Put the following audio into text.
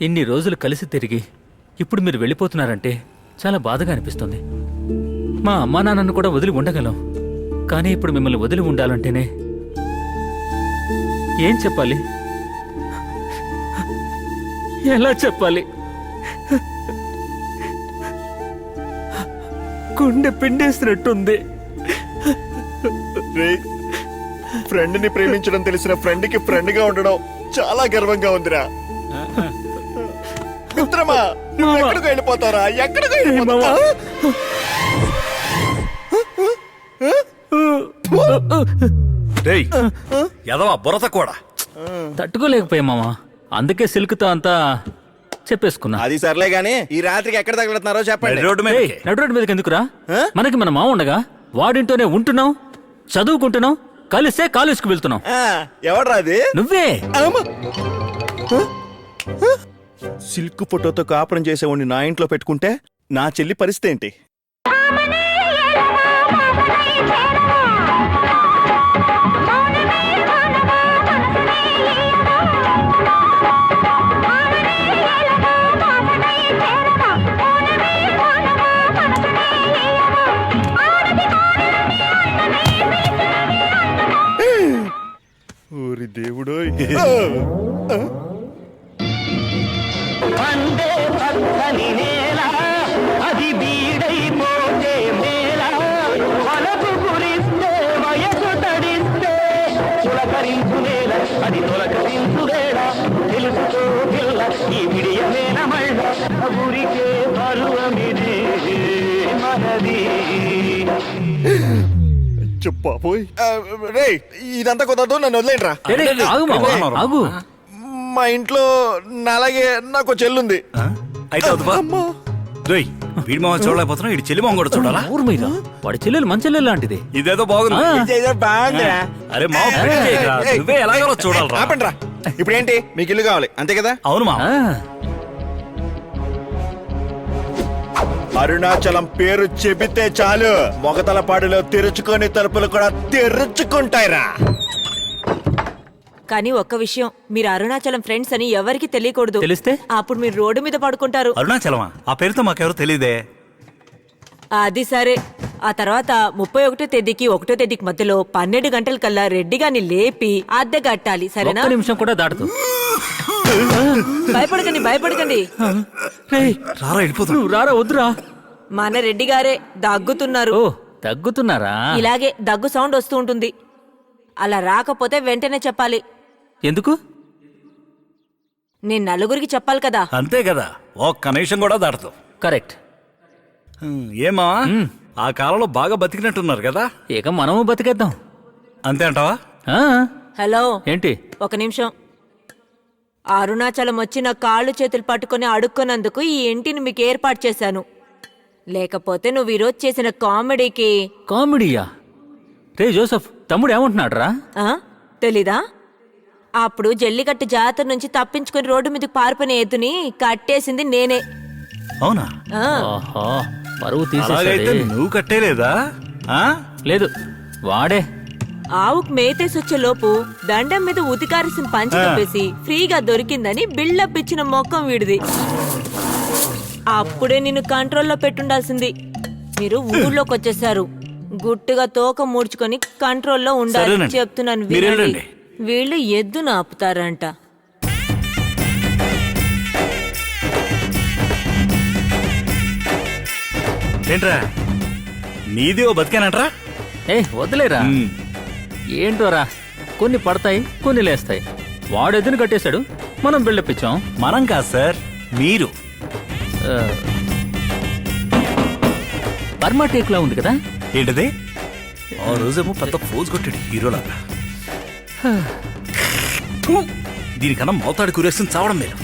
ఇన్ని రోజులు కలిసి తిరిగి ఇప్పుడు మీరు వెళ్ళిపోతున్నారంటే చాలా బాధగా అనిపిస్తుంది. మా అమ్మా నాన్నను కూడా వదిలి ఉండగలం, కానీ ఇప్పుడు మిమ్మల్ని వదిలి ఉండాలంటేనే ఏం చెప్పాలి, ఎలా చెప్పాలి? గుండె పిండేసినట్టుంది. ఫ్రెండ్ ని ప్రేమించడం తెలిసిన ఫ్రెండ్ కి ఫ్రెండ్ గా ఉండడం చాలా గర్వంగా ఉందిరా. మిత్రమా, నువ్వు ఎక్కడికి వెళ్ళిపోతారా? ఎక్కడికి వెళ్ళిపోతావా? ఎదవా బురత కూడా తట్టుకోలేకపోయా మామా, అందుకే సిల్క్తో అంతా చెప్పేసుకున్నా. అది సర్లే గానీ ఈ రాత్రికి ఎక్కడ తగలెడుతున్నారో చెప్పండి. రోడ్డు మీద నడు రోడ్డు మీదకి ఎందుకురా? మనకి మన మామ ఉండగా వాడింటోనే ఉంటున్నాం, చదువుకుంటున్నాం, కలిసే కాలేజ్కి వెళ్తున్నాం. ఎవడ్రా అది? నువ్వే. సిల్క్ ఫోటోతో కాపురం చేసేవాడిని నా ఇంట్లో పెట్టుకుంటే నా చెల్లి పరిస్థితి ఏంటి? ఓరి దేవుడోయ్. వందే పచ్చని నేల అది బీడైపోతే మేల వలపు గురిస్తే వయసు తడిస్తే పులకరించు నేల అది తొలకరించు వేళ తెలుసుకో పిల్ల ఈ విడియమేన మళ్ళ ఊరికే పరువమిది మనది. చెప్పాపోయ్. రే, ఇదంతా కుదరదు, నన్ను వదిలేండి రా. ఆగు మావా, ఆగు. మా ఇంట్లో నాలాగే నాకు చెల్లుంది. అయితే వీడి మామ చూడలేకపోతున్నా, ఇటు చెల్లి మామ కూడా చూడాలా? ఊరు మీద వాడి చెల్లెలు మన చెల్లెలు లాంటిది. ఇదేదో బాగుంది. అరే మామ, నువ్వే ఎలాగో చూడాలి. ఆపండి రా. ఇప్పుడు ఏంటి, మీకు ఇల్లు కావాలి అంతే కదా? అవును మామ. అరుణాచలం పేరు చెబితే చాలు మొగతలపాడులో తెరుచుకొని తలుపులు కూడా తెరుచుకుంటాయిరా. కానీ ఒక్క విషయం, మీరు అరుణాచలం ఫ్రెండ్స్ అని ఎవరికి తెలియకూడదు. తెలిస్తే అప్పుడు మీరు రోడ్డు మీద పడుకుంటారు. అరుణాచలమా? ఆ పేరుతో మాకెవరు తెలియదే. అది సరే. ఆ తర్వాత 31వ తేదీకి 1వ తేదీకి మధ్యలో 12 గంటల కల్లా రెడ్డిగాని లేపి అద్దె కట్టాలి, సరేనా? ఒక్క నిమిషం కూడా దాటదు. భయపడకండి, భయపడకండి. రారా, వెళ్ళిపోతాం. నువ్వు రారా, వద్దురా. మన రెడ్డి గారే దగ్గుతున్నారు. ఓ, దగ్గుతున్నారా? ఇలాగే దగ్గు సౌండ్ వస్తూ ఉంటుంది. అలా రాకపోతే వెంటనే చెప్పాలి. ఎందుకు? నేను నలుగురికి చెప్పాలి కదా. అంతే కదా, ఒక్క నిమిషం కూడా దాటదు. కరెక్ట్. ఏమా, ఆ కాలంలో బాగా బతికినట్టున్నారు కదా. ఇక మనము బతికేద్దాం. అంతే అంటావా? హలో, ఏంటి? ఒక నిమిషం. అరుణాచలం వచ్చి నా కాళ్ళు చేతులు పట్టుకుని అడుక్కున్నందుకు ఈ ఇంటిని మీకు ఏర్పాటు చేశాను. లేకపోతే నువ్వు ఈరోజు చేసిన కామెడీకి. కామెడీయా? రే జోసఫ్, తమ్ముడు ఏమంటున్నాడు రా? తెలీదా? అప్పుడు జల్లికట్టు జాతర నుంచి తప్పించుకుని రోడ్డు మీదకి పారిపోయిన ఎద్దుని కట్టేసింది నేనే. అవునా? ఆహా, పరువు అలాగైతే తీసేసాడే. నువ్వు కట్టేలేదా? లేదు, వాడే. ఆవుకు మేతేసి వచ్చే లోపు దండం మీద ఉతికారేసిన పంచి కప్పేసి ఫ్రీగా దొరికిందని బిల్డప్ ఇచ్చిన మొక్కం వీడిది. అప్పుడే నిన్ను కంట్రోల్లో పెట్టుండాల్సింది. మీరు ఊళ్ళోకి వచ్చేసారు. గుట్టుగా తోక ముడుచుకొని కంట్రోల్లో ఉండాలి. సరేనండి, చెప్తున్నాను మీరు వినండి. వెళ్ళండి. వీళ్ళు ఎద్దును ఆపుతారంట. ఏంట్రా, నీది ఓ బతికేనంట్రా? ఏ వదిలేరా. ఏంటోరా, కొన్ని పడతాయి, కొన్ని లేస్తాయి. వాడు ఎదురు కట్టేశాడు, మనం బిల్డప్ ఇచ్చాం. మనం కాదు సార్, మీరు. బర్మా టేక్ లా ఉంది కదా. ఏంటది? ఆ రోజేమో పెద్ద ఫోజ్ కొట్టాడు హీరోలాగా. దీనికన్నా మోతాడు కురేస్తుంది చావడం మీరు.